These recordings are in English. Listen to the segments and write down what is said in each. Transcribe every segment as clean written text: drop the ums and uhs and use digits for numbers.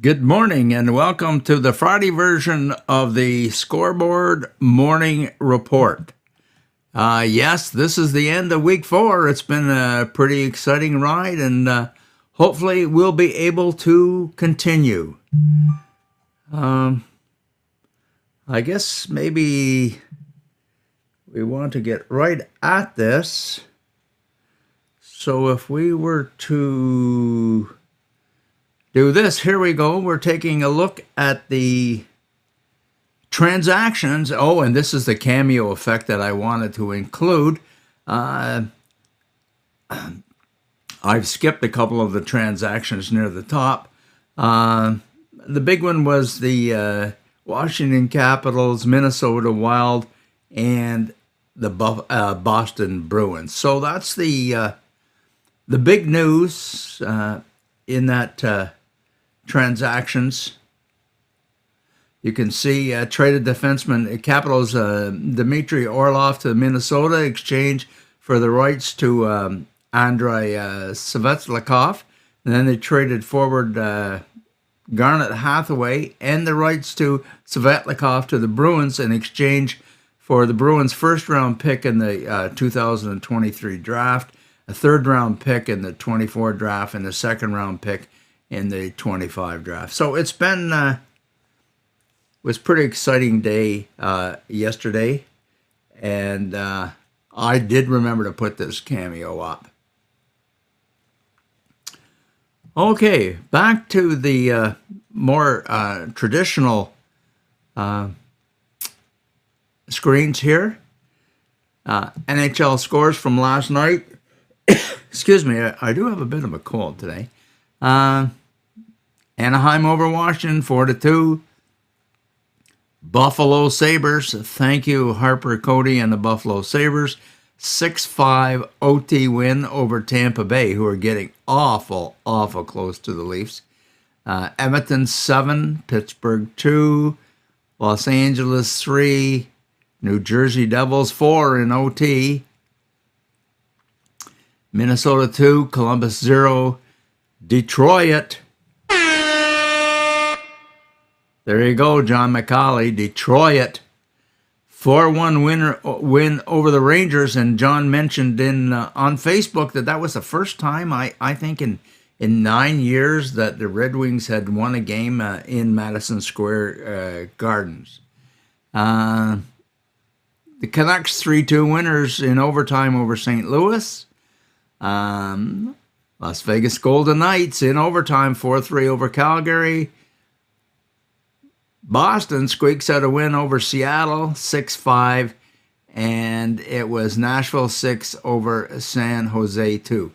Good morning and welcome to the Friday version of the Scoreboard Morning Report. Yes, this is the end of week 4. It's been a pretty exciting ride and hopefully we'll be able to continue. I guess maybe we want to get right at this. So if we were to do this, here we go. We're taking a look at the transactions. Oh, and this is the cameo effect that I wanted to include. I've skipped a couple of the transactions near the top. The big one was the Washington Capitals, Minnesota Wild, and the Boston Bruins. So that's the big news in that transactions. You can see traded defenseman Capitals Dmitry Orlov to Minnesota, exchange for the rights to Andrei Svechnikov. And then they traded forward Garnet Hathaway and the rights to Svechnikov to the Bruins in exchange for the Bruins' first-round pick in the 2023 draft, a third-round pick in the 24 draft, and a second-round pick in the 25 draft. So it's been was a pretty exciting day yesterday, and I did remember to put this cameo up. Okay, back to the more traditional screens here. NHL scores from last night. Excuse me, I do have a bit of a cold today. Anaheim over Washington 4-2. Buffalo Sabres, thank you Harper Cody and the Buffalo Sabres. 6-5 OT win over Tampa Bay, who are getting awful close to the Leafs. Edmonton 7, Pittsburgh 2, Los Angeles 3, New Jersey Devils 4 in OT. Minnesota 2, Columbus 0, Detroit. There you go, John McCauley. Detroit 4-1 win over the Rangers, and John mentioned on Facebook that was the first time I think in 9 years that the Red Wings had won a game in Madison Square Gardens. The Canucks 3-2 winners in overtime over St. Louis. Las Vegas Golden Knights in overtime 4-3 over Calgary. Boston squeaks out a win over Seattle 6-5, and it was Nashville 6 over San Jose 2.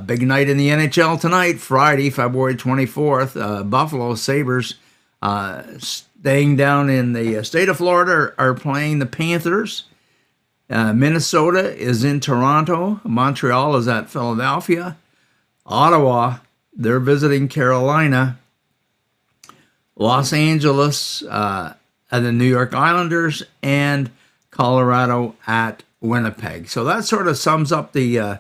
Big night in the NHL tonight, Friday, February 24th. Buffalo Sabres, staying down in the state of Florida, are playing the Panthers. Minnesota is in Toronto. Montreal is at Philadelphia. Ottawa, they're visiting Carolina. Los Angeles at the New York Islanders, and Colorado at Winnipeg. So that sort of sums up the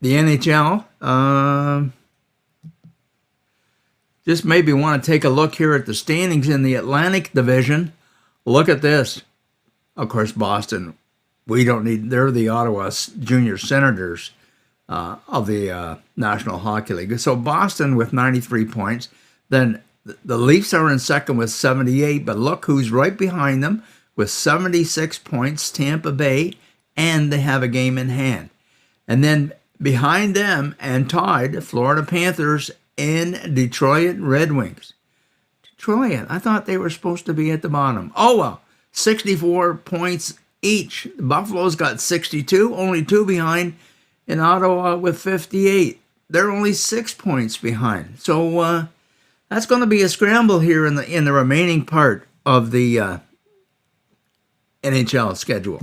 NHL. Just maybe want to take a look here at the standings in the Atlantic Division. Look at this. Of course, Boston, they're the Ottawa Junior Senators of the National Hockey League. So Boston with 93 points. Then the Leafs are in second with 78, but look who's right behind them with 76 points, Tampa Bay, and they have a game in hand. And then behind them and tied, Florida Panthers and Detroit Red Wings. Detroit, I thought they were supposed to be at the bottom. Oh well, 64 points each. Buffalo's got 62, only 2 behind. In Ottawa with 58. They're only 6 points behind. So that's going to be a scramble here in the remaining part of the NHL schedule.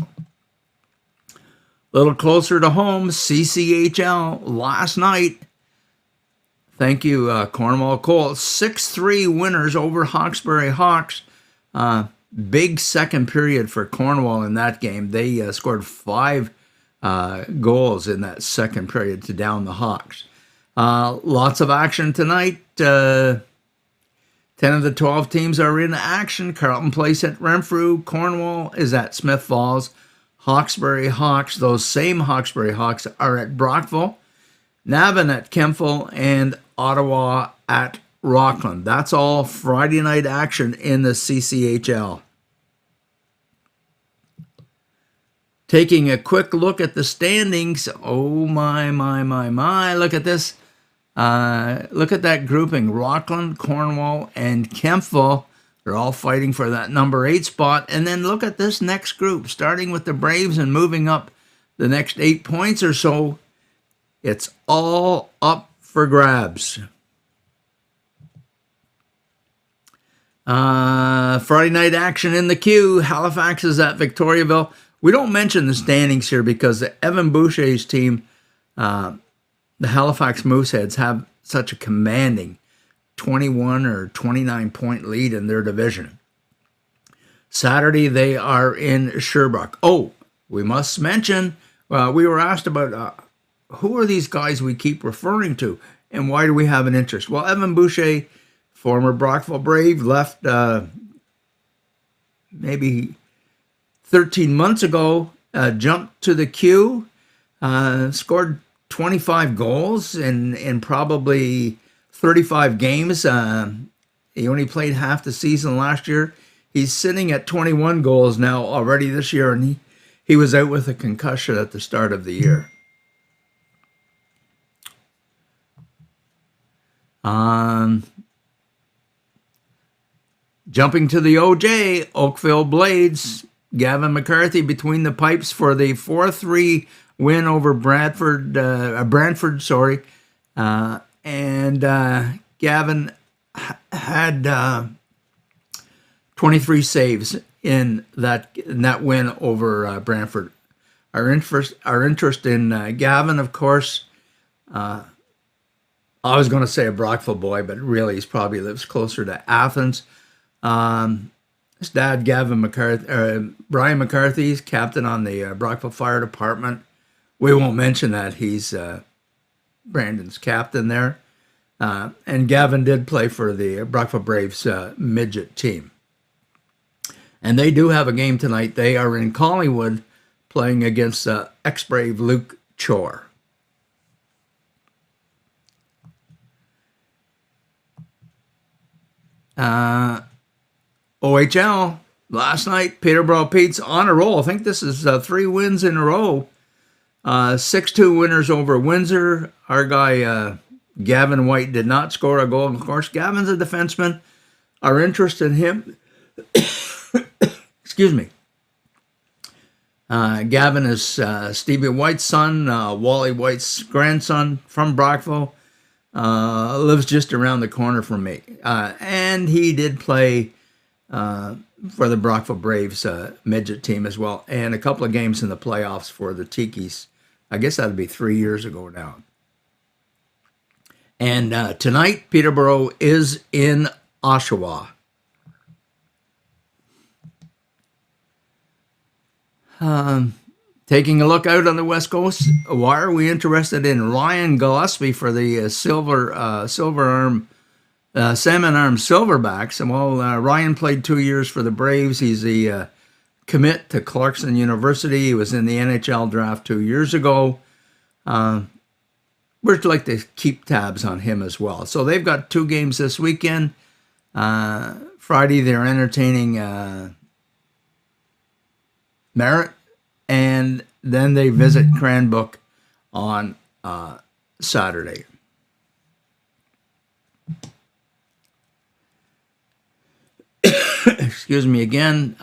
A little closer to home, CCHL last night. Thank you, Cornwall Colts. 6-3 winners over Hawkesbury Hawks. Big second period for Cornwall in that game. They scored 5 goals in that second period to down the Hawks. Lots of action tonight. 10 of the 12 teams are in action. Carleton Place at Renfrew. Cornwall is at Smith Falls. Hawkesbury Hawks, those same Hawkesbury Hawks, are at Brockville. Navan at Kemptville, and Ottawa at Rockland. That's all Friday night action in the CCHL. Taking a quick look at the standings. Oh my. Look at this. Look at that grouping. Rockland, Cornwall, and Kemptville. They're all fighting for that number 8 spot. And then look at this next group, starting with the Braves and moving up the next 8 points or so. It's all up for grabs. Friday night action in the queue. Halifax is at Victoriaville. We don't mention the standings here because Evan Boucher's team, the Halifax Mooseheads, have such a commanding 21 or 29 point lead in their division. Saturday, they are in Sherbrooke. Oh, we must mention, we were asked about who are these guys we keep referring to and why do we have an interest? Well, Evan Boucher, former Brockville Brave, left maybe 13 months ago, jumped to the queue, scored 25 goals in probably 35 games. He only played half the season last year. He's sitting at 21 goals now already this year, and he was out with a concussion at the start of the year. Jumping to the OJ, Oakville Blades, Gavin McCarthy between the pipes for the 4-3 win over Brantford. And Gavin had 23 saves in that win over Brantford. Our interest in Gavin, of course. I was going to say a Brockville boy, but really he probably lives closer to Athens. His dad, Brian McCarthy, is captain on the Brockville Fire Department. We won't mention that. He's Brandon's captain there. And Gavin did play for the Brockville Braves midget team. And they do have a game tonight. They are in Collingwood playing against ex-Brave Luke Chore. OHL, last night, Peterborough Pete's on a roll. I think this is 3 wins in a row. 6-2 winners over Windsor. Our guy, Gavin White, did not score a goal. Of course, Gavin's a defenseman. Our interest in him, excuse me. Gavin is Stevie White's son, Wally White's grandson from Brockville. Lives just around the corner from me. And he did play for the Brockville Braves midget team as well, and a couple of games in the playoffs for the Tikis. I guess that would be 3 years ago now. And tonight, Peterborough is in Oshawa. Taking a look out on the West Coast, why are we interested in Ryan Gillespie for the Salmon Arm Silverbacks? And well, Ryan played 2 years for the Braves. He's the commit to Clarkson University. He was in the NHL draft 2 years ago. We'd like to keep tabs on him as well. So they've got 2 games this weekend. Friday, they're entertaining Merritt, and then they visit Cranbrook on Saturday. Excuse me again.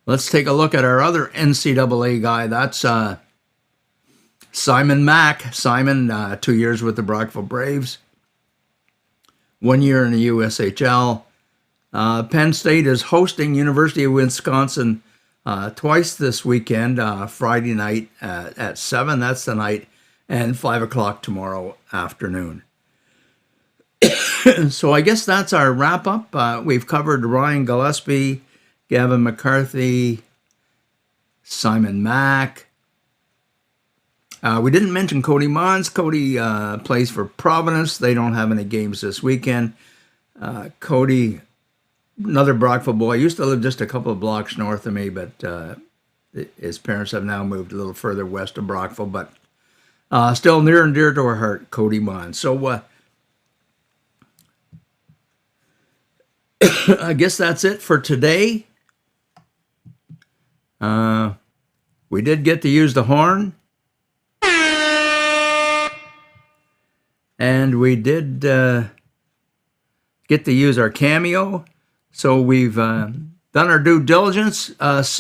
Let's take a look at our other NCAA guy. That's Simon Mack. Simon, 2 years with the Brockville Braves, 1 year in the USHL. Penn State is hosting University of Wisconsin twice this weekend, Friday night at 7, that's the night, and 5 o'clock tomorrow afternoon. So I guess that's our wrap-up. We've covered Ryan Gillespie, Gavin McCarthy, Simon Mack, We didn't mention Cody Mons. Cody plays for Providence. They don't have any games this weekend. Cody, another Brockville boy, used to live just a couple of blocks north of me, but his parents have now moved a little further west of Brockville, but still near and dear to our heart, Cody Mons. So I guess that's it for today. We did get to use the horn. And we did get to use our cameo. So we've done our due diligence. See